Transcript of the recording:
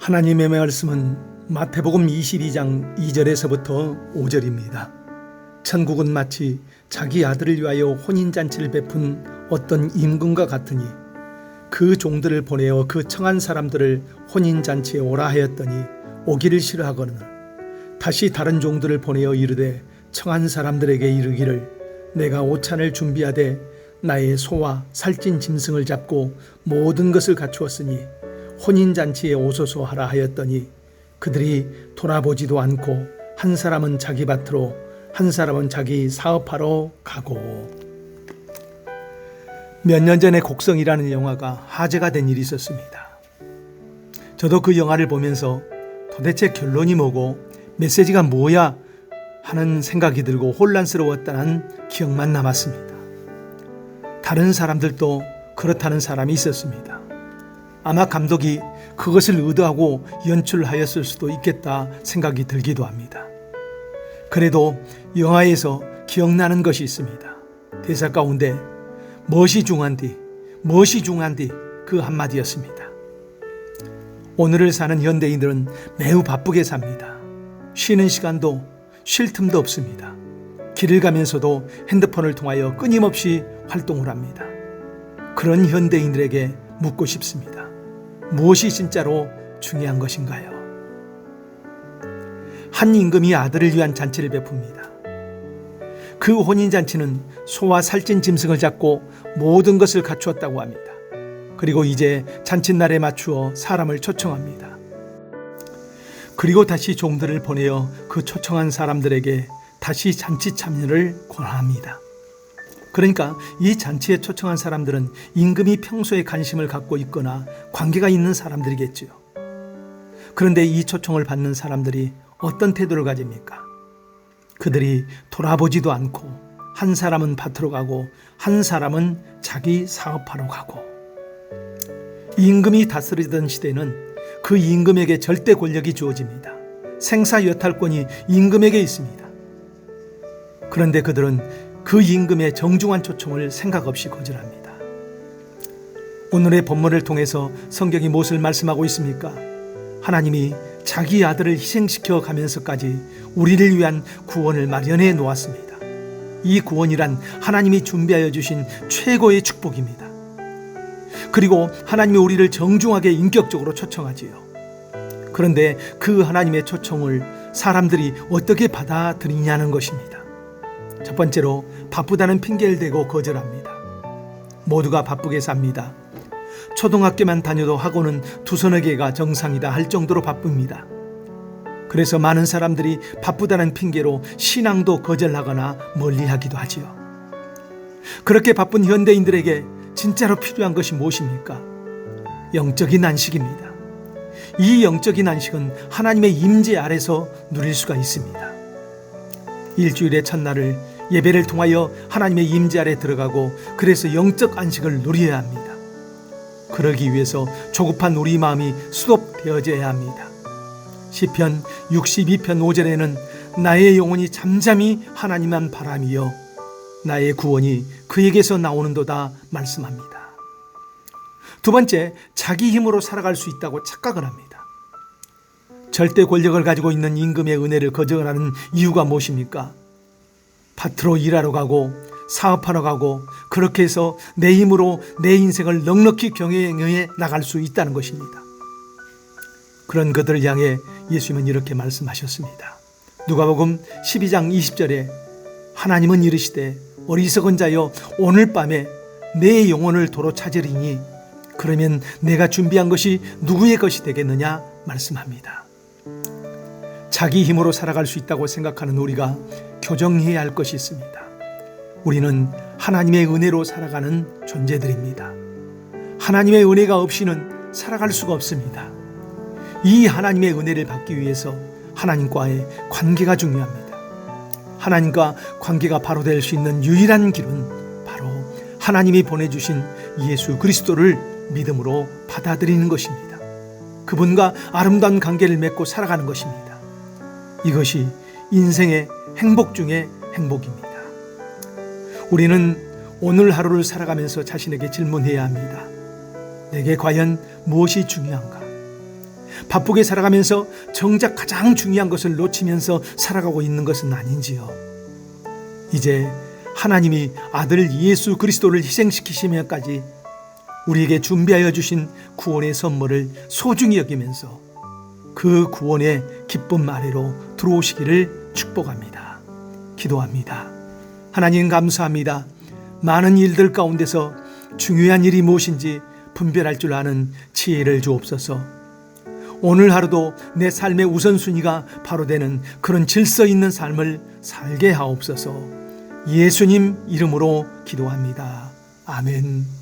하나님의 말씀은 마태복음 22장 2절에서부터 5절입니다. 천국은 마치 자기 아들을 위하여 혼인잔치를 베푼 어떤 임금과 같으니 그 종들을 보내어 그 청한 사람들을 혼인잔치에 오라 하였더니 오기를 싫어하거늘 다시 다른 종들을 보내어 이르되 청한 사람들에게 이르기를 내가 오찬을 준비하되 나의 소와 살찐 짐승을 잡고 모든 것을 갖추었으니 혼인잔치에 오소서 하라 하였더니 그들이 돌아보지도 않고 한 사람은 자기 밭으로 한 사람은 자기 사업하러 가고. 몇 년 전에 곡성이라는 영화가 화제가 된 일이 있었습니다. 저도 그 영화를 보면서 도대체 결론이 뭐고 메시지가 뭐야 하는 생각이 들고 혼란스러웠다는 기억만 남았습니다. 다른 사람들도 그렇다는 사람이 있었습니다. 아마 감독이 그것을 의도하고 연출하였을 수도 있겠다 생각이 들기도 합니다. 그래도 영화에서 기억나는 것이 있습니다. 대사 가운데 무엇이 중요한디 그 한마디였습니다. 오늘을 사는 현대인들은 매우 바쁘게 삽니다. 쉬는 시간도 쉴 틈도 없습니다. 길을 가면서도 핸드폰을 통하여 끊임없이 활동을 합니다. 그런 현대인들에게 묻고 싶습니다. 무엇이 진짜로 중요한 것인가요? 한 임금이 아들을 위한 잔치를 베풉니다. 그 혼인잔치는 소와 살찐 짐승을 잡고 모든 것을 갖추었다고 합니다. 그리고 이제 잔칫날에 맞추어 사람을 초청합니다. 그리고 다시 종들을 보내어 그 초청한 사람들에게 다시 잔치 참여를 권합니다. 그러니까 이 잔치에 초청한 사람들은 임금이 평소에 관심을 갖고 있거나 관계가 있는 사람들이겠지요. 그런데 이 초청을 받는 사람들이 어떤 태도를 가집니까? 그들이 돌아보지도 않고 한 사람은 밭으로 가고 한 사람은 자기 사업하러 가고. 임금이 다스리던 시대는 그 임금에게 절대 권력이 주어집니다. 생사여탈권이 임금에게 있습니다. 그런데 그들은 그 임금의 정중한 초청을 생각 없이 거절합니다. 오늘의 본문을 통해서 성경이 무엇을 말씀하고 있습니까? 하나님이 자기 아들을 희생시켜 가면서까지 우리를 위한 구원을 마련해 놓았습니다. 이 구원이란 하나님이 준비하여 주신 최고의 축복입니다. 그리고 하나님이 우리를 정중하게 인격적으로 초청하지요. 그런데 그 하나님의 초청을 사람들이 어떻게 받아들이냐는 것입니다. 첫 번째로 바쁘다는 핑계를 대고 거절합니다. 모두가 바쁘게 삽니다. 초등학교만 다녀도 학원은 두서너 개가 정상이다 할 정도로 바쁩니다. 그래서 많은 사람들이 바쁘다는 핑계로 신앙도 거절하거나 멀리하기도 하지요. 그렇게 바쁜 현대인들에게 진짜로 필요한 것이 무엇입니까? 영적인 안식입니다. 이 영적인 안식은 하나님의 임재 아래서 누릴 수가 있습니다. 일주일의 첫날을 예배를 통하여 하나님의 임재 아래 들어가고 그래서 영적 안식을 누려야 합니다. 그러기 위해서 조급한 우리 마음이 수롭되어져야 합니다. 시편 62편 5절에는 나의 영혼이 잠잠히 하나님만 바라며 나의 구원이 그에게서 나오는도다 말씀합니다. 두 번째, 자기 힘으로 살아갈 수 있다고 착각을 합니다. 절대 권력을 가지고 있는 임금의 은혜를 거절하는 이유가 무엇입니까? 밭으로 일하러 가고 사업하러 가고 그렇게 해서 내 힘으로 내 인생을 넉넉히 경영해 나갈 수 있다는 것입니다. 그런 그들을 향해 예수님은 이렇게 말씀하셨습니다. 누가복음 12장 20절에 하나님은 이르시되 어리석은 자여 오늘 밤에 내 영혼을 도로 찾으리니 그러면 내가 준비한 것이 누구의 것이 되겠느냐 말씀합니다. 자기 힘으로 살아갈 수 있다고 생각하는 우리가 교정해야 할 것이 있습니다. 우리는 하나님의 은혜로 살아가는 존재들입니다. 하나님의 은혜가 없이는 살아갈 수가 없습니다. 이 하나님의 은혜를 받기 위해서 하나님과의 관계가 중요합니다. 하나님과 관계가 바로 될 수 있는 유일한 길은 바로 하나님이 보내주신 예수 그리스도를 믿음으로 받아들이는 것입니다. 그분과 아름다운 관계를 맺고 살아가는 것입니다. 이것이 인생의 행복 중의 행복입니다. 우리는 오늘 하루를 살아가면서 자신에게 질문해야 합니다. 내게 과연 무엇이 중요한가? 바쁘게 살아가면서 정작 가장 중요한 것을 놓치면서 살아가고 있는 것은 아닌지요. 이제 하나님이 아들 예수 그리스도를 희생시키시면까지 우리에게 준비하여 주신 구원의 선물을 소중히 여기면서 그 구원의 기쁨 아래로 들어오시기를 축복합니다. 기도합니다. 하나님 감사합니다. 많은 일들 가운데서 중요한 일이 무엇인지 분별할 줄 아는 지혜를 주옵소서. 오늘 하루도 내 삶의 우선순위가 바로 되는 그런 질서 있는 삶을 살게 하옵소서. 예수님 이름으로 기도합니다. 아멘.